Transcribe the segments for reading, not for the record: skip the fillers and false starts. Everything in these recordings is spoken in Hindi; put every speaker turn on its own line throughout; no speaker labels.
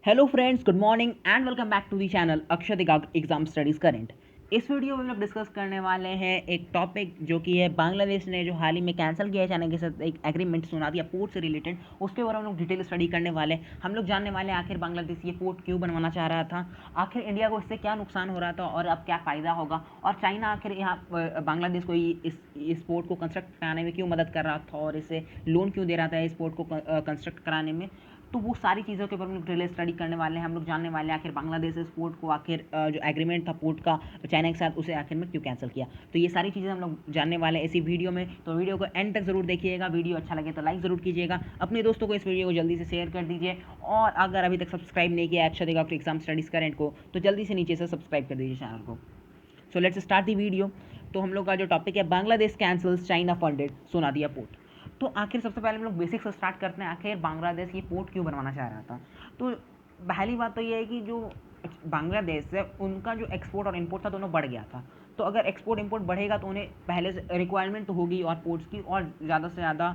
Hello friends, good morning and welcome back to the channel Akshay दिगाग एग्जाम स्टडीज़ करेंट। इस वीडियो में हम लोग डिस्कस करने वाले हैं एक टॉपिक जो कि है बांग्लादेश ने जो हाल ही में कैंसिल किया है चाइना के साथ एक एग्रीमेंट सुना दिया पोर्ट से रिलेटेड। उसके बारे में हम लोग डिटेल स्टडी करने वाले हैं। हम लोग जानने वाले हैं आखिर बांग्लादेश ये पोर्ट क्यों बनवाना चाह रहा था, आखिर इंडिया को इससे क्या नुकसान हो रहा था और अब क्या फ़ायदा होगा, और चाइना आखिर यहाँ बांग्लादेश को इस पोर्ट को कंस्ट्रक्ट कराने में क्यों मदद कर रहा था और इसे लोन क्यों दे रहा था इस पोर्ट को कंस्ट्रक्ट कराने में। तो वो सारी चीज़ों के ऊपर हम लोग डिटेल स्टडी करने वाले हैं। हम लोग जानने वाले हैं आखिर बांग्लादेश इस पोर्ट को आखिर जो एग्रीमेंट था पोर्ट का चाइना के साथ उसे आखिर में क्यों कैंसिल किया। तो ये सारी चीज़ें हम लोग जानने वाले हैं इसी वीडियो में। तो वीडियो को एंड तक ज़रूर देखिएगा। वीडियो अच्छा लगे तो लाइक ज़रूर कीजिएगा, अपने दोस्तों को इस वीडियो को जल्दी से शेयर कर दीजिए, और अगर अभी तक सब्सक्राइब नहीं किया अक्षय दिगाग एग्जाम स्टडीज़ करेंट को तो जल्दी से नीचे से सब्सक्राइब कर दीजिए चैनल को। So let's start the video. तो हम लोग का जो टॉपिक है Bangladesh cancels China funded Sonadia port. तो आखिर सबसे पहले हम लोग बेसिक से स्टार्ट करते हैं, आखिर बांग्लादेश ये पोर्ट क्यों बनवाना चाह रहा था। तो पहली बात तो ये है कि जो बांग्लादेश है उनका जो एक्सपोर्ट और इंपोर्ट था दोनों बढ़ गया था। तो अगर एक्सपोर्ट इंपोर्ट बढ़ेगा तो उन्हें पहले से रिक्वायरमेंट तो होगी और पोर्ट्स की और ज़्यादा से ज़्यादा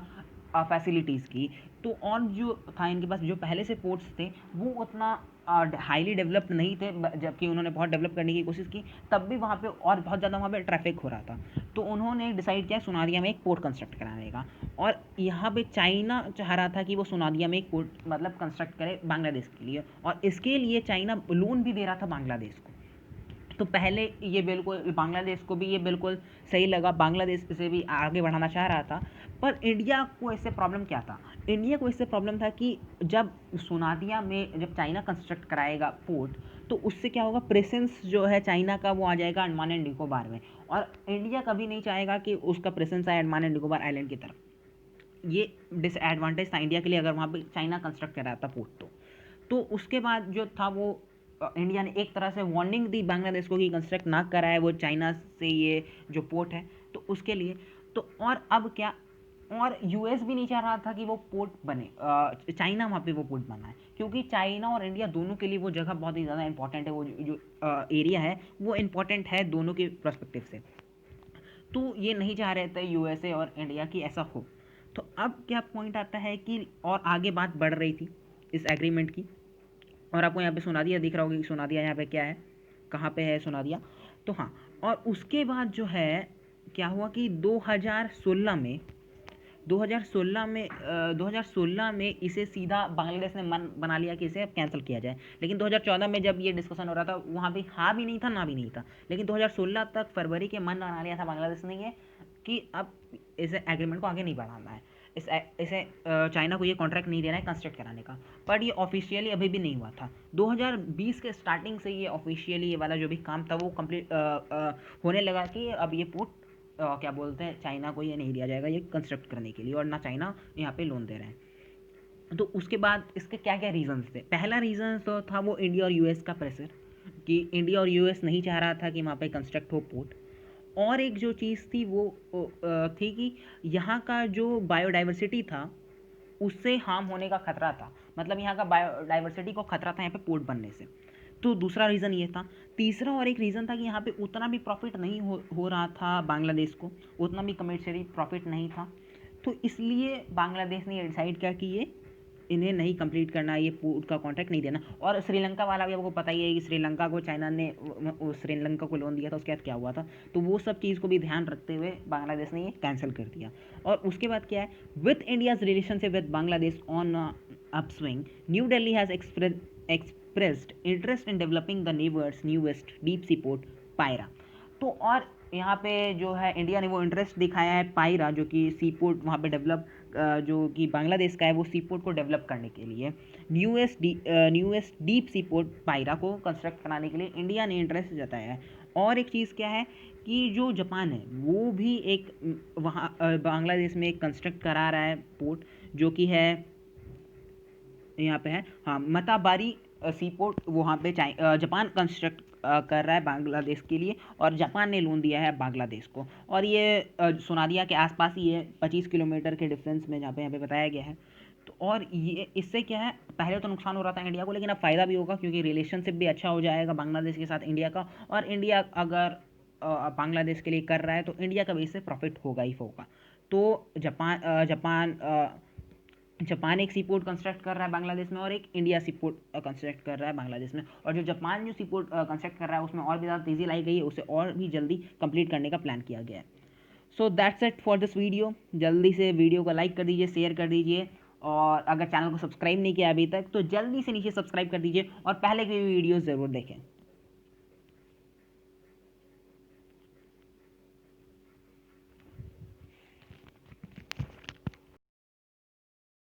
फैसिलिटीज़ की। तो और जो था इनके पास जो पहले से पोर्ट्स थे वो उतना हाईली डेवलप्ड नहीं थे, जबकि उन्होंने बहुत डेवलप करने की कोशिश की, तब भी वहाँ पे और बहुत ज़्यादा वहाँ पे ट्रैफिक हो रहा था। तो उन्होंने डिसाइड किया सोनादिया में एक पोर्ट कंस्ट्रक्ट कराने का, और यहाँ पे चाइना चाह रहा था कि वो सोनादिया में एक पोर्ट मतलब कंस्ट्रक्ट करे बांग्लादेश के लिए, और इसके लिए चाइना लोन भी दे रहा था बांग्लादेश को। तो पहले ये बिल्कुल बांग्लादेश को भी ये बिल्कुल सही लगा, बांग्लादेश इसे भी आगे बढ़ाना चाह रहा था। पर इंडिया को इससे प्रॉब्लम क्या था, इंडिया को इससे प्रॉब्लम था कि जब सोनादिया में जब चाइना कंस्ट्रक्ट कराएगा पोर्ट तो उससे क्या होगा, प्रेजेंस जो है चाइना का वो आ जाएगा अंडमान एंड निकोबार में, और इंडिया कभी नहीं चाहेगा कि उसका प्रेजेंस आए अंडमान एंड निकोबार आइलैंड की तरफ। ये डिसएडवांटेज था इंडिया के लिए अगर वहाँ पे चाइना कंस्ट्रक्ट कराता पोर्ट तो उसके बाद जो था वो इंडिया ने एक तरह से वार्निंग दी बांग्लादेश को कि कंस्ट्रक्ट ना कराए वो चाइना से ये जो पोर्ट है तो उसके लिए। तो और अब क्या, और यूएस भी नहीं चाह रहा था कि वो पोर्ट बने, चाइना वहाँ पे वो पोर्ट बना है, क्योंकि चाइना और इंडिया दोनों के लिए वो जगह बहुत ही ज़्यादा इंपॉर्टेंट है, वो जो एरिया है वो इंपॉर्टेंट है दोनों के पर्सपेक्टिव से। तो ये नहीं चाह रहे थे यूएसए और इंडिया की ऐसा हो। तो अब क्या पॉइंट आता है कि और आगे बात बढ़ रही थी इस एग्रीमेंट की, और आपको यहाँ पे सोनादिया दिख रहा होगा कि सोनादिया यहाँ पे क्या है, कहाँ पे है सोनादिया। तो हाँ, और उसके बाद जो है क्या हुआ कि 2016 में इसे सीधा बांग्लादेश ने मन बना लिया कि इसे अब कैंसिल किया जाए। लेकिन 2014 में जब ये डिस्कशन हो रहा था वहाँ भी हाँ भी नहीं था ना भी नहीं था, लेकिन 2016 तक फरवरी के मन बना लिया था बांग्लादेश ने ये कि अब इसे एग्रीमेंट को आगे नहीं बढ़ाना है, इसे चाइना को ये कॉन्ट्रैक्ट नहीं देना है कंस्ट्रक्ट कराने का। पर ये ऑफिशियली अभी भी नहीं हुआ था। 2020 के स्टार्टिंग से ये ऑफिशियली ये वाला जो भी काम था वो कंप्लीट होने लगा कि अब ये पोर्ट क्या बोलते हैं चाइना को ये नहीं दिया जाएगा ये कंस्ट्रक्ट करने के लिए, और ना चाइना यहाँ पे लोन दे रहे हैं। तो उसके बाद इसके क्या क्या रीजंस थे, पहला रीज़न तो था वो इंडिया और यूएस का प्रेशर, कि इंडिया और यूएस नहीं चाह रहा था कि वहाँ पे कंस्ट्रक्ट हो पोर्ट। और एक जो चीज़ थी वो थी कि यहाँ का जो बायोडाइवर्सिटी था उससे हार्म होने का खतरा था, मतलब यहाँ का बायोडाइवर्सिटी को खतरा था यहाँ पे पोर्ट बनने से। तो दूसरा रीज़न ये था। तीसरा और एक रीज़न था कि यहाँ पे उतना भी प्रॉफिट नहीं हो रहा था बांग्लादेश को, उतना भी कमर्शियली प्रॉफिट नहीं था। तो इसलिए बांग्लादेश ने ये डिसाइड किया कि ये इन्हें नहीं कंप्लीट करना, ये पोर्ट का कॉन्ट्रैक्ट नहीं देना। और श्रीलंका वाला भी आपको पता ही है कि श्रीलंका को चाइना ने श्रीलंका को लोन दिया था, उसके बाद क्या हुआ था। तो वो सब चीज़ को भी ध्यान रखते हुए बांग्लादेश ने ये कैंसिल कर दिया। और उसके बाद क्या है, with India's relationship with Bangladesh on upswing, new Delhi has expressed interest in developing the neighbor's newest deep sea port पायरा। तो और यहाँ पे जो है इंडिया ने वो इंटरेस्ट दिखाया है पायरा, जो कि सी पोर्ट वहाँ पे डेवलप जो कि बांग्लादेश का है वो सी पोर्ट को डेवलप करने के लिए, न्यूएस्ट डीप सी पोर्ट पायरा को कंस्ट्रक्ट कराने के लिए इंडिया ने इंटरेस्ट जताया है। और एक चीज़ क्या है कि जो जापान है वो भी एक वहाँ बांग्लादेश में एक कंस्ट्रक्ट करा रहा है पोर्ट, जो कि है यहाँ पे है हाँ मताबारी सी पोर्ट, वहाँ पे जापान कंस्ट्रक्ट कर रहा है बांग्लादेश के लिए, और जापान ने लोन दिया है बांग्लादेश को। और ये सोनादिया के आसपास ही है, 25 किलोमीटर के डिफरेंस में जहाँ पे यहाँ पे बताया गया है। तो और ये इससे क्या है, पहले तो नुकसान हो रहा था इंडिया को, लेकिन अब फ़ायदा भी होगा क्योंकि रिलेशनशिप भी अच्छा हो जाएगा बांग्लादेश के साथ इंडिया का। और इंडिया अगर बांग्लादेश के लिए कर रहा है तो इंडिया का भी इससे प्रॉफिट होगा ही होगा। तो जापान जापान एक सी पोर्ट कंस्ट्रक्ट कर रहा है बांग्लादेश में और एक इंडिया सी पोर्ट कंस्ट्रक्ट कर रहा है बांग्लादेश में, और जो जापान जो सी पोर्ट कंस्ट्रक्ट कर रहा है उसमें और भी ज़्यादा तेज़ी लाई गई है, उसे और भी जल्दी कंप्लीट करने का प्लान किया गया है। So that's it for this video. जल्दी से वीडियो को लाइक कर दीजिए, शेयर कर दीजिए, और अगर चैनल को सब्सक्राइब नहीं किया अभी तक तो जल्दी से नीचे सब्सक्राइब कर दीजिए और पहले की वीडियो ज़रूर देखें।